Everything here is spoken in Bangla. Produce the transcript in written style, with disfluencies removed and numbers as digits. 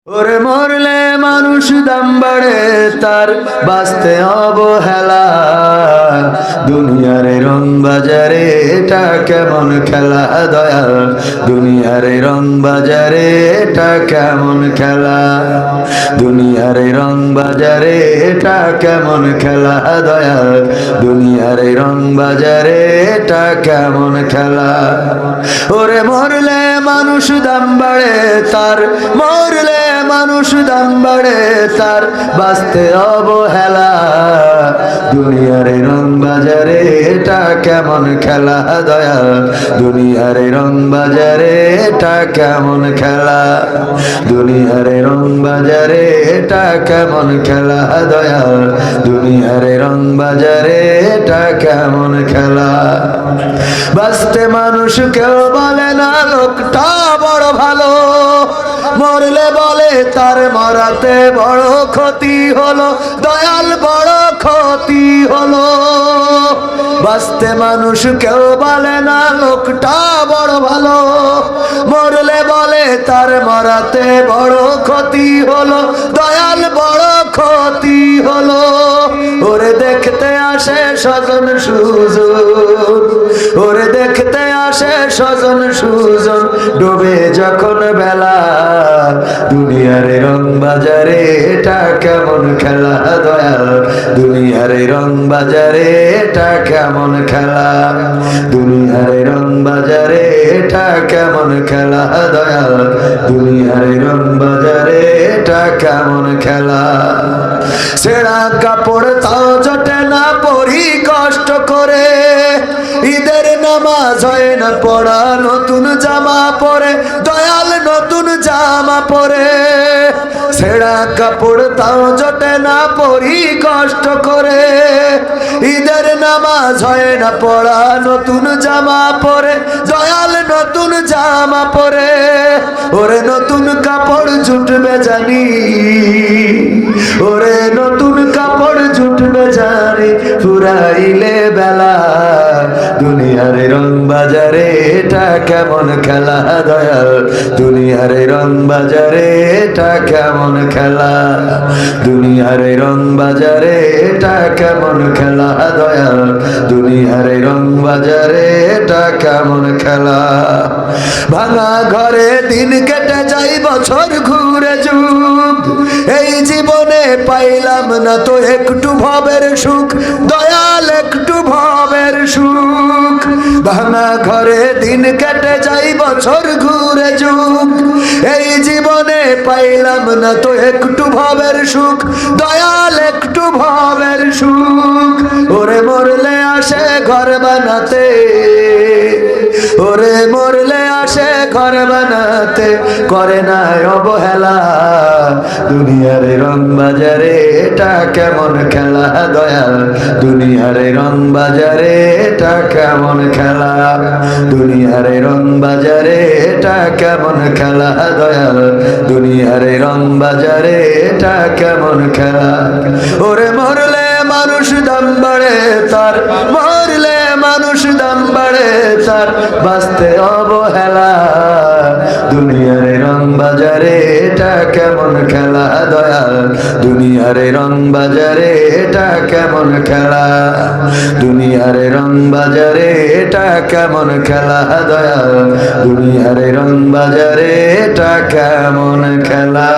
ওরে মরলে মানুষ দাম বাড়ে তার বাঁচতে অবহেলা। দুনিয়ার রং বাজারে এটা কেমন খেলা দয়াল, দুনিয়ার রং বাজারে এটা কেমন খেলা, দুনিয়ার রং বাজারে এটা কেমন খেলা দয়াল, দুনিয়ার রং বাজারে এটা কেমন খেলা। ওরে মরলে মানুষ দাম বাড়ে তার, মরলে মানুষ দাম বাড়ে তার বাঁচতে অবহেলা। দুনিয়ার রং বাজারে এটা কেমন খেলা দয়াল, দুনিয়ার রং বাজারে এটা কেমন খেলা, দুনিয়ার রং বাজারে এটা কেমন খেলা দয়াল, দুনিয়ার রং বাজারে এটা কেমন খেলা। বাঁচতে মানুষ কেউ বলে না লোকটা বড় ভালো, মরলে বলে তার মরাতে বড় ক্ষতি হলো দয়াল, বড় ক্ষতি হলো। বাঁচতে মানুষ কেউ বলে না লোকটা বড় ভালো, মরলে বলে তার মরাতে বড় ক্ষতি হলো দয়াল, বড় ক্ষতি হলো। ওরে দেখতে আসে স্বজন সুজন, ওরে দেখতে আসে স্বজন সুজন, ডুবে যখন বেলা। দুনিয়ার রং বাজারে এটা কেমন খেলা দয়াল, দুনিয়ার রং বাজারে এটা কেমন খেলা, দুনিয়ার রং বাজারে এটা কেমন খেলা দয়াল, দুনিয়ার রং বাজারে এটা কেমন খেলা। ছেঁড়া কাপড় তাও জটে না পরি কষ্ট করে, ঈদের নামাজ হয় না পড়া নতুন জামা পরে দয়াল, নতুন জামা পরে। ছেঁড়া কাপড় তাও জটে না পরি কষ্ট করে, ঈদের নামাজ হয় না পড়া নতুন জামা পরে দয়াল, নতুন জামা পরে। ওরে নতুন কাপড় জুটবে জানি, ওরে নতুন কাপড় জুটবে জানি, ফুরাইলে বেলা। দুনিয়ার রং বাজারে এটা কেমন খেলা দয়াল, দুনিয়ার রং বাজারে এটা কেমন খেলা, দুনিয়ার রং বাজারে এটা কেমন খেলা দয়াল, দুনিয়ার রং বাজারে এটা কেমন খেলা। ভাঙা ঘরে দিন কেটে যাই বছর ঘুরে যুগ, এই জীবনে পাইলাম না তো একটু ভবের সুখ দয়াল, একটু ভবের সুখ। ভাঙা ঘরে দিন কেটে যাই বছর ঘুরে যুগ, এই জীবনে পাইলাম না তো একটু ভবের সুখ দয়াল, একটু ভবের সুখ। ওরে মরলে আসে ঘর বানাতে, ওরে মরলে আসে ঘর বানাতে, করে না অবহেলা। দুনিয়ার রং বাজারে এটা কেমন খেলা দয়াল, দুনিয়ার রং বাজারে এটা কেমন খেলা, দুনিয়ার রং বাজারে এটা কেমন খেলা দয়াল, দুনিয়ার রং বাজারে এটা কেমন খেলা। ওরে মরলে মানুষ দাম বাড়ে তার, মরলে মানুষ দাম বাড়ে তার বাঁচতে অবহেলা। দুনিয়ার রং বাজারে এটা কেমন খেলা দয়াল, দুনিয়ার রং বাজারে এটা কেমন খেলা, দুনিয়ার রং বাজারে এটা কেমন খেলা দয়াল, দুনিয়ার রং বাজারে এটা কেমন খেলা।